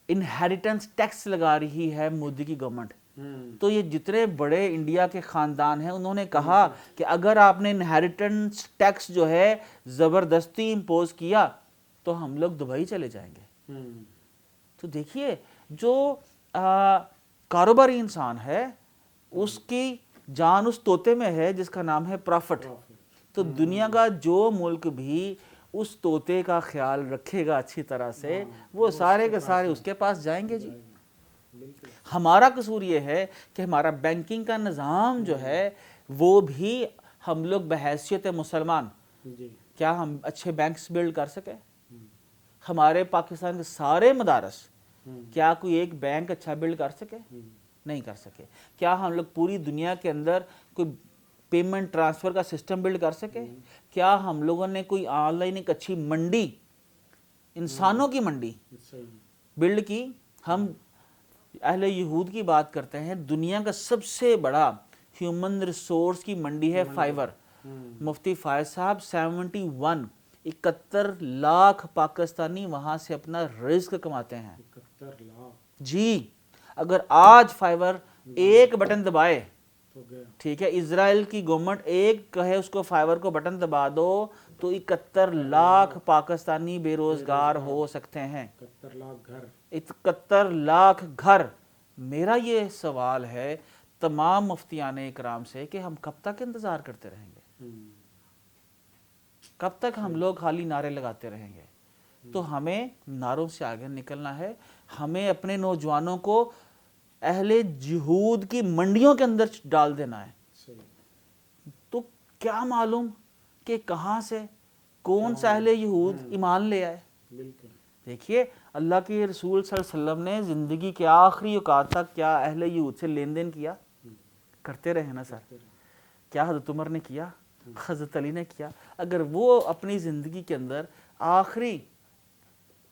انہیریٹنس ٹیکس لگا رہی ہے مودی کی گورنمنٹ. تو یہ جتنے بڑے انڈیا کے خاندان ہیں انہوں نے کہا کہ اگر آپ نے انہیریٹنس ٹیکس جو ہے زبردستی امپوز کیا تو ہم لوگ دبئی چلے جائیں گے. تو دیکھیے جو کاروباری انسان ہے اس کی جان اس طوطے میں ہے جس کا نام ہے پرافٹ. تو دنیا کا جو ملک بھی اس طوطے کا خیال رکھے گا اچھی طرح سے وہ سارے کے سارے اس کے پاس جائیں گے. جی ہمارا قصور یہ ہے کہ ہمارا بینکنگ کا نظام جو ہے وہ بھی ہم لوگ بحیثیت مسلمان کیا ہم اچھے بینکس بلڈ کر سکے؟ ہمارے پاکستان کے سارے مدارس کیا کوئی ایک بینک اچھا بلڈ کر سکے؟ نہیں کر سکے. کیا ہم لوگ پوری دنیا کے اندر کوئی پیمنٹ ٹرانسفر کا سسٹم بلڈ کر سکے؟ کیا ہم لوگوں نے کوئی آن لائن ایک اچھی منڈی، انسانوں کی منڈی بلڈ کی؟ ہم اہل یہود کی بات کرتے ہیں، دنیا کا سب سے بڑا ہیومن ریسورس کی منڈی ہے فائبر. مفتی فائز صاحب 71 لاکھ پاکستانی وہاں سے اپنا رزق کماتے ہیں. جی اگر آج فائبر ایک بٹن دبائے، ٹھیک ہے، اسرائیل کی گورنمنٹ ایک کہے اس کو فائبر کو بٹن دبا دو تو 71 لاکھ پاکستانی بے روزگار ہو سکتے ہیں. 71 لاکھ گھر. میرا یہ سوال ہے تمام مفتیان اکرام سے کہ ہم کب تک انتظار کرتے رہیں گے؟ کب تک ہم لوگ خالی نعرے لگاتے رہیں گے؟ تو ہمیں نعروں سے آگے نکلنا ہے. ہمیں اپنے نوجوانوں کو اہل جہود کی منڈیوں کے اندر ڈال دینا ہے. تو کیا معلوم کہ کہاں سے کون سا اہل یہود ایمان لے آئے. دیکھیے اللہ کے رسول صلی اللہ علیہ وسلم نے زندگی کے آخری اوقات تک کیا اہل یہود سے لین دین کیا؟ کرتے رہے نا سر. کیا حضرت عمر نے کیا؟ حضرت علی نے کیا؟ اگر وہ اپنی زندگی کے اندر آخری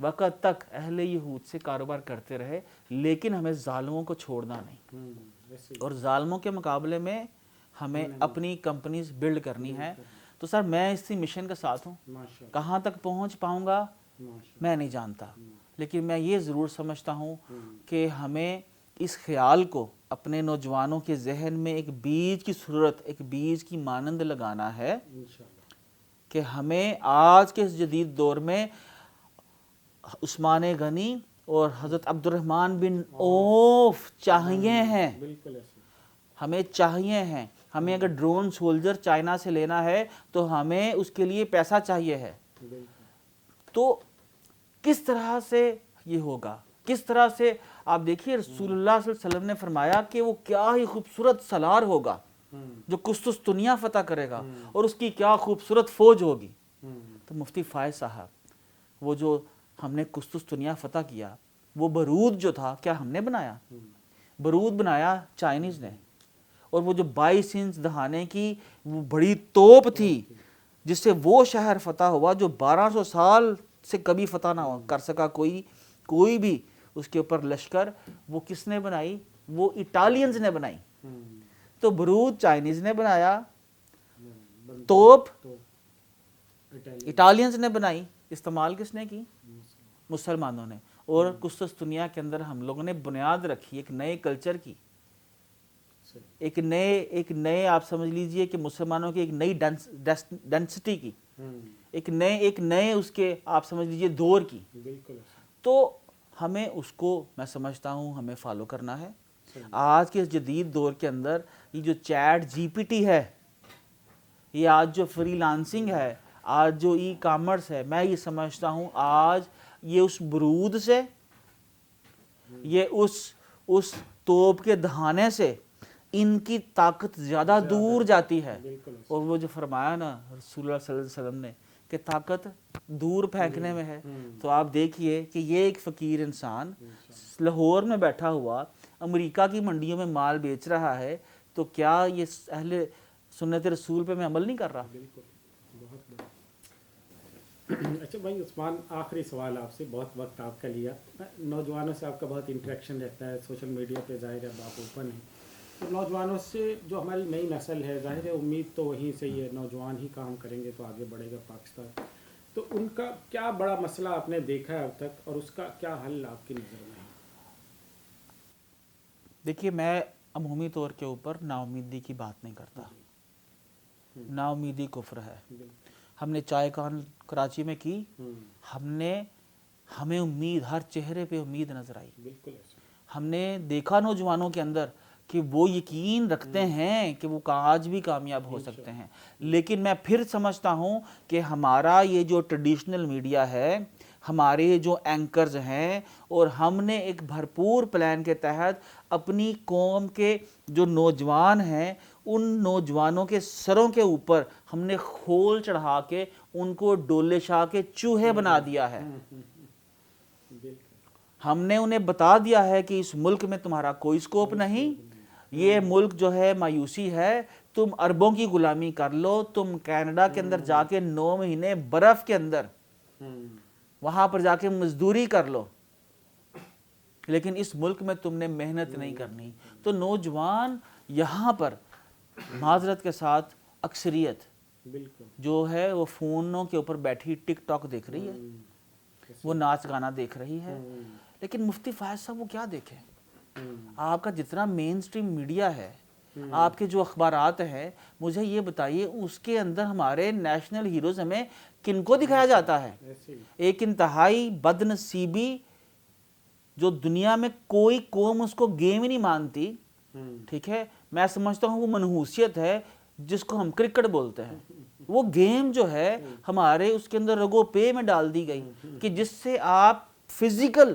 وقت تک اہل یہود سے کاروبار کرتے رہے، لیکن ہمیں ظالموں کو چھوڑنا نہیں اور ظالموں کے مقابلے میں ہمیں اپنی کمپنیز بلڈ کرنی ہے. تو سر میں اسی مشن کے ساتھ ہوں. کہاں تک پہنچ پاؤں گا میں نہیں جانتا، لیکن میں یہ ضرور سمجھتا ہوں کہ ہمیں اس خیال کو اپنے نوجوانوں کے ذہن میں ایک بیج کی صورت، ایک بیج کی مانند لگانا ہے کہ ہمیں آج کے اس جدید دور میں عثمان غنی اور حضرت عبد الرحمن بن عوف چاہیے ہیں, بالکل ایسے. ہمیں چاہیے ہیں. ہمیں اگر ڈرون سولجر چائنا سے لینا ہے تو ہمیں اس کے لیے پیسہ چاہیے ہے. بالکل. تو کس طرح سے یہ ہوگا, کس طرح سے آپ دیکھیے رسول اللہ صلی اللہ علیہ وسلم نے فرمایا کہ وہ کیا ہی خوبصورت سالار ہوگا جو قسطنطنیہ فتح کرے گا, اور اس کی کیا خوبصورت فوج ہوگی. تو مفتی فائز صاحب وہ جو ہم نے قسطنطنیہ فتح کیا, وہ بارود جو تھا کیا ہم نے بنایا؟ بارود بنایا چائنیز نے. اور وہ جو 22 انچ دہانے کی وہ بڑی توپ تھی جس سے وہ شہر فتح ہوا جو 1200 سال سے کبھی فتح نہ کر سکا کوئی بھی اس کے اوپر لشکر, وہ کس نے بنائی؟ وہ اٹالینز نے بنائی. تو بارود چائنیز نے بنایا, توپ اٹالینز نے بنائی, استعمال کس نے کی؟ مسلمانوں نے. اور قسطنطنیہ کے اندر ہم لوگوں نے بنیاد رکھی ایک نئے کلچر کی, ایک نئے آپ سمجھ لیجئے کہ مسلمانوں کی ایک نئی ڈینسٹی کی, ایک نئے اس کے آپ سمجھ لیجئے دور کی. تو ہمیں اس کو میں سمجھتا ہوں ہمیں فالو کرنا ہے. آج کے اس جدید دور کے اندر یہ جو چیٹ جی پی ٹی ہے, یہ آج جو فری لانسنگ ہے, آج جو ای کامرس ہے, میں یہ سمجھتا ہوں آج یہ اس برود سے, یہ اس توپ کے دہانے سے ان کی طاقت زیادہ دور جاتی ہے. اور وہ جو فرمایا نا رسول اللہ صلی اللہ علیہ وسلم نے کہ طاقت دور پھینکنے میں ہے, تو آپ دیکھیے کہ یہ ایک فقیر انسان لاہور میں بیٹھا ہوا امریکہ کی منڈیوں میں مال بیچ رہا ہے, تو کیا یہ اہل سنت رسول پہ میں عمل نہیں کر رہا؟ بالکل. بہت بڑا. اچھا بھائی عثمان, آخری سوال آپ سے, بہت وقت آپ کا لیا. نوجوانوں سے آپ کا بہت انٹریکشن رہتا ہے, سوشل میڈیا پہ ظاہر ہے آپ اوپن ہیں, تو نوجوانوں سے جو ہماری نئی نسل ہے, ظاہر ہے امید تو وہیں سے ہی ہے, نوجوان ہی کام کریں گے تو آگے بڑھے گا پاکستان. تو ان کا کیا بڑا مسئلہ آپ نے دیکھا ہے اب تک, اور اس کا کیا حل آپ کی نظر میں ہے؟ دیکھیے میں عمومی طور کے اوپر نا امیدی کی بات نہیں کرتا. نا امیدی کفر ہے. ہم نے چائے کان کراچی میں کی, ہمیں امید, ہر چہرے پہ امید نظر آئی. ہم نے دیکھا نوجوانوں کے اندر کہ وہ یقین رکھتے ہیں کہ وہ آج بھی کامیاب ہو سکتے ہیں. لیکن میں پھر سمجھتا ہوں کہ ہمارا یہ جو ٹریڈیشنل میڈیا ہے, ہمارے جو اینکرز ہیں, اور ہم نے ایک بھرپور پلان کے تحت اپنی قوم کے جو نوجوان ہیں ان نوجوانوں کے سروں کے اوپر ہم نے خول چڑھا کے ان کو ڈولے شاہ کے چوہے بنا دیا ہے. ہم نے انہیں بتا دیا ہے کہ اس ملک میں تمہارا کوئی سکوپ نہیں, یہ ملک جو ہے مایوسی ہے, تم عربوں کی غلامی کر لو, تم کینیڈا کے اندر جا کے 9 مہینے برف کے اندر وہاں پر جا کے مزدوری کر لو, لیکن اس ملک میں تم نے محنت نہیں کرنی. تو نوجوان یہاں پر معذرت کے ساتھ اکثریت جو ہے وہ فونوں کے اوپر بیٹھی ٹک ٹاک دیکھ رہی ہے, وہ ناچ گانا دیکھ رہی ہے. لیکن مفتی فائز صاحب وہ کیا دیکھیں؟ آپ کا جتنا مین سٹریم میڈیا ہے, آپ کے جو اخبارات ہیں, مجھے یہ بتائیے اس کے اندر ہمارے نیشنل ہیروز ہمیں کن کو دکھایا جاتا ہے؟ ایک انتہائی بد نصیبی جو دنیا میں کوئی قوم اس کو گیم ہی نہیں مانتی. ٹھیک ہے, میں سمجھتا ہوں وہ منحوسیت ہے جس کو ہم کرکٹ بولتے ہیں. وہ گیم جو ہے ہمارے اس کے اندر رگو پے میں ڈال دی گئی کہ جس سے آپ فزیکل,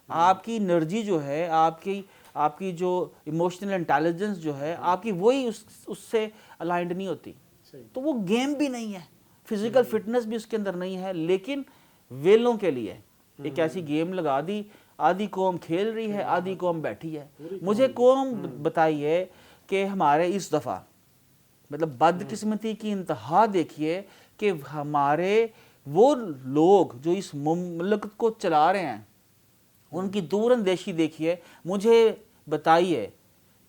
آپ کی انرجی جو ہے, آپ کی جو ایموشنل انٹیلیجنس جو ہے آپ کی, وہی اس سے الائنڈ نہیں ہوتی. تو وہ گیم بھی نہیں ہے, فزیکل فٹنس بھی اس کے اندر نہیں ہے, لیکن ویلوں کے لیے ایک ایسی گیم لگا دی, آدھی قوم کھیل رہی ہے, آدھی قوم بیٹھی ہے. مجھے قوم بتائیے کہ ہمارے اس دفعہ مطلب بدقسمتی کی انتہا دیکھیے کہ ہمارے وہ لوگ جو اس مملکت کو چلا رہے ہیں ان کی دور اندیشی دیکھیے. مجھے بتائیے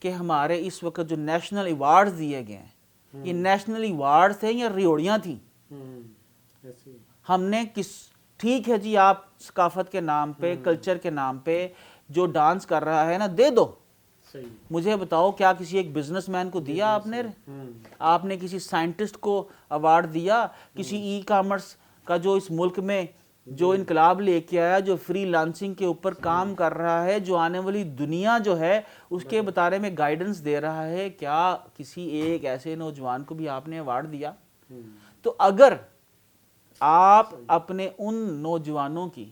کہ ہمارے اس وقت جو نیشنل ایوارڈز دیے گئے ہیں, یہ نیشنل ایوارڈز تھے یا ریوڑیاں تھیں؟ ہم نے ٹھیک ہے جی, آپ ثقافت کے نام پہ, کلچر کے نام پہ جو ڈانس کر رہا ہے نا دے دو. مجھے بتاؤ کیا کسی ایک بزنس مین کو دیا آپ نے کسی سائنٹسٹ کو ایوارڈ دیا, کسی ای کامرس کا جو اس ملک میں جو انقلاب لے کے آیا, جو فری لانسنگ کے اوپر کام کر رہا ہے, جو آنے والی دنیا جو ہے اس کے بارے میں گائیڈنس دے رہا ہے, کیا کسی ایک ایسے نوجوان کو بھی آپ نے ایوارڈ دیا؟ تو اگر آپ اپنے ان نوجوانوں کی,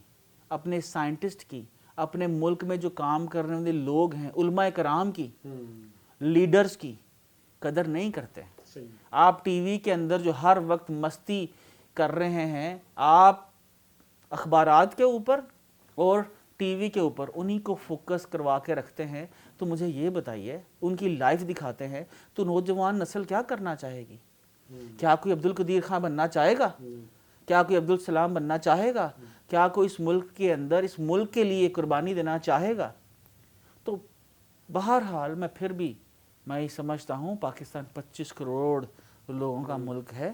اپنے سائنٹسٹ کی, اپنے ملک میں جو کام کرنے والے لوگ ہیں, علماء کرام کی, لیڈرز کی قدر نہیں کرتے, آپ ٹی وی کے اندر جو ہر وقت مستی کر رہے ہیں, آپ اخبارات کے اوپر اور ٹی وی کے اوپر انہی کو فوکس کروا کے رکھتے ہیں, تو مجھے یہ بتائیے, ان کی لائف دکھاتے ہیں, تو نوجوان نسل کیا کرنا چاہے گی؟ کیا کوئی عبد القدیر خان بننا چاہے گا؟ کیا کوئی عبدالسلام بننا چاہے گا؟ کیا کوئی اس ملک کے اندر اس ملک کے لیے قربانی دینا چاہے گا؟ تو بہرحال میں یہ سمجھتا ہوں پاکستان 25 کروڑ لوگوں کا ملک ہے,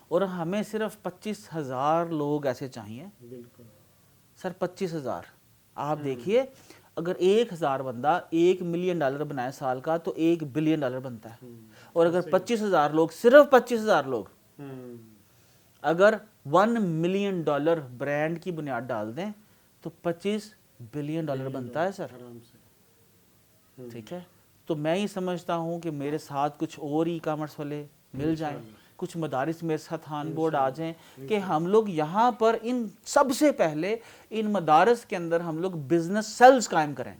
اور ہمیں صرف 25,000 لوگ ایسے چاہیے. سر 25,000, آپ دیکھیے اگر 1,000 بندہ $1 ملین بنائے سال کا تو $1 بلین بنتا ہے, اور اگر 25,000 لوگ, صرف 25,000 لوگ اگر $1 ملین برانڈ کی بنیاد ڈال دیں تو $25 بلین بنتا ہے سر. ٹھیک ہے, تو میں یہ سمجھتا ہوں کہ میرے ساتھ کچھ اور ای کامرس والے مل جائیں, کچھ مدارس میرے ساتھ آن بورڈ آ جائیں, کہ ہم لوگ یہاں پر ان سب سے پہلے ان مدارس کے اندر ہم لوگ بزنس سیلز قائم کریں,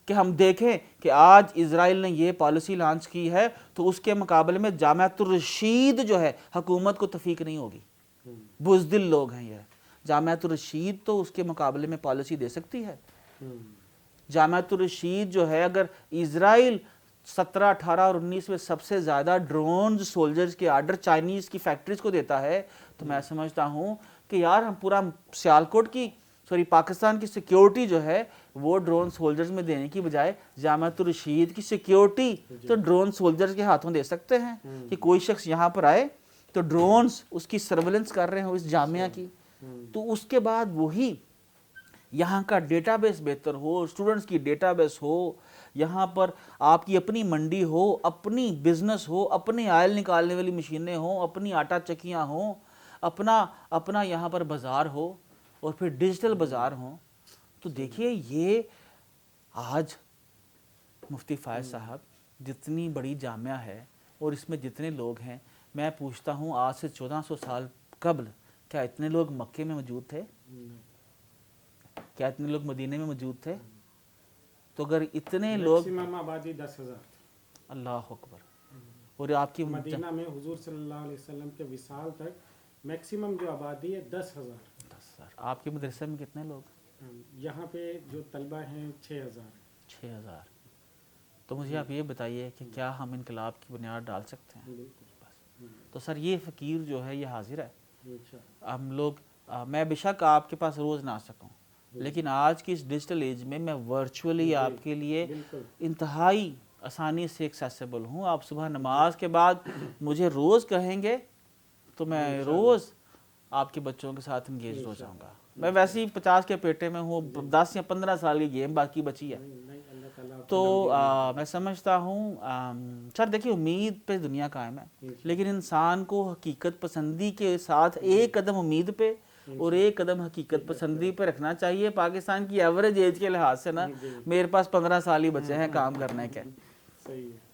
کہ ہم دیکھیں کہ آج اسرائیل نے یہ پالیسی لانچ کی ہے تو اس کے مقابلے میں جامعۃ الرشید جو ہے حکومت کو توفیق نہیں ہوگی, بزدل لوگ ہیں یہ. جامعۃ الرشید تو اس کے مقابلے میں پالیسی دے سکتی ہے. جامعۃ الرشید جو ہے, اگر اسرائیل 17, 18 اور 19 میں سب سے زیادہ ڈرونز سولجرز کے آرڈر چائنیز کی فیکٹریز کو دیتا ہے, تو میں سمجھتا ہوں کہ یار ہم پورا سیالکوٹ کی پاکستان کی سیکیورٹی جو ہے وہ ڈرون سولجرز میں دینے کی بجائے جامعۃ الرشید کی سیکیورٹی تو ڈرون سولجرز کے ہاتھوں دے سکتے ہیں, کہ کوئی شخص یہاں پر آئے تو ڈرونز اس کی سرویلنس کر رہے ہوں اس جامعہ کی, تو اس کے بعد وہی یہاں کا ڈیٹا بیس بہتر ہو, اسٹوڈنٹس کی ڈیٹا بیس ہو, یہاں پر آپ کی اپنی منڈی ہو, اپنی بزنس ہو, اپنی آئل نکالنے والی مشینیں ہوں, اپنی آٹا چکیاں ہوں, اپنا یہاں پر بازار ہو, اور پھر ڈیجیٹل بازار ہوں. تو دیکھیے یہ آج مفتی فائز صاحب جتنی بڑی جامعہ ہے اور اس میں جتنے لوگ ہیں, میں پوچھتا ہوں آج سے 1400 سال قبل کیا اتنے لوگ مکے میں موجود تھے؟ کیا اتنے لوگ مدینے میں موجود تھے؟ تو اگر اتنے لوگ, میکسیمم آبادی 10,000, اللہ اکبر, اور آپ کی مدینہ میں حضور صلی اللہ علیہ وسلم کے وصال تک میکسیمم جو آبادی ہے 10,000. آپ کے مدرسے میں کتنے لوگ؟ یہاں پہ جو طلبہ ہیں 6,000. تو مجھے آپ یہ بتائیے کہ کیا ہم انقلاب کی بنیاد ڈال سکتے ہیں؟ تو سر یہ فقیر جو ہے یہ حاضر ہے. ہم لوگ, میں بے شک آپ کے پاس روز نہ آ سکوں, لیکن آج کی اس ڈیجیٹل ایج میں ورچولی آپ کے لیے انتہائی آسانی سے ایکسیسیبل ہوں. آپ صبح نماز کے بعد مجھے روز کہیں گے تو میں روز آپ کے بچوں کے ساتھ انگیج ہو جاؤں گا. میں ویسے ہی 50 کے پیٹے میں ہوں, 10 یا 15 سال کی گیم باقی بچی ہے. تو میں سمجھتا ہوں سر دیکھیے امید پہ دنیا قائم ہے, لیکن انسان کو حقیقت پسندی کے ساتھ ایک قدم امید پہ اور ایک قدم حقیقت پسندی پہ رکھنا چاہیے. پاکستان کی ایوریج ایج کے لحاظ سے نا میرے پاس 15 سال ہی بچے ہیں کام کرنے کے. صحیح ہے.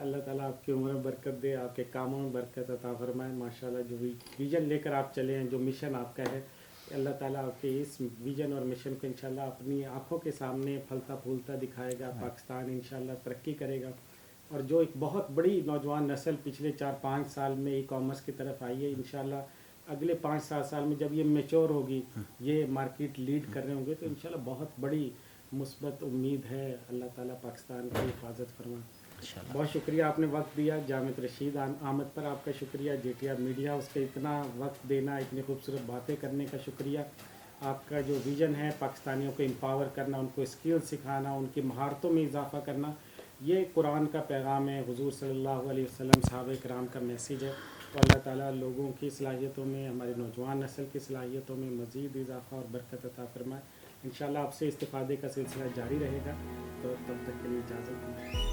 اللہ تعالیٰ آپ کی عمر میں برکت دے, آپ کے کاموں میں برکت عطا فرمائے. ماشاءاللہ جو ویژن لے کر آپ چلے ہیں, جو مشن آپ کا ہے, اللہ تعالیٰ آپ کے اس ویژن اور مشن کو انشاءاللہ اپنی آنکھوں کے سامنے پھلتا پھولتا دکھائے گا. پاکستان انشاءاللہ ترقی کرے گا, اور جو ایک بہت بڑی نوجوان نسل پچھلے 4-5 سال میں ای کامرس کی طرف آئی ہے, انشاءاللہ اگلے 5-7 سال میں جب یہ میچور ہوگی, یہ مارکیٹ لیڈ کر رہے ہوں گے, تو انشاءاللہ بہت بڑی مثبت امید ہے. اللہ تعالیٰ پاکستان کی حفاظت فرمائے. بہت شکریہ آپ نے وقت دیا. جامعۃ رشید آمد پر آپ کا شکریہ. JTR میڈیا اس کے اتنا وقت دینا, اتنی خوبصورت باتیں کرنے کا شکریہ. آپ کا جو ویژن ہے پاکستانیوں کو امپاور کرنا, ان کو اسکل سکھانا, ان کی مہارتوں میں اضافہ کرنا, یہ قرآن کا پیغام ہے, حضور صلی اللہ علیہ وسلم صحابہ کرام کا میسیج ہے. تو اللہ تعالیٰ لوگوں کی صلاحیتوں میں, ہمارے نوجوان نسل کی صلاحیتوں میں مزید اضافہ اور برکت عطا فرمائے. انشاءاللہ آپ سے استفادے کا سلسلہ جاری رہے گا. تو تب تک کے لیے اجازت دیں.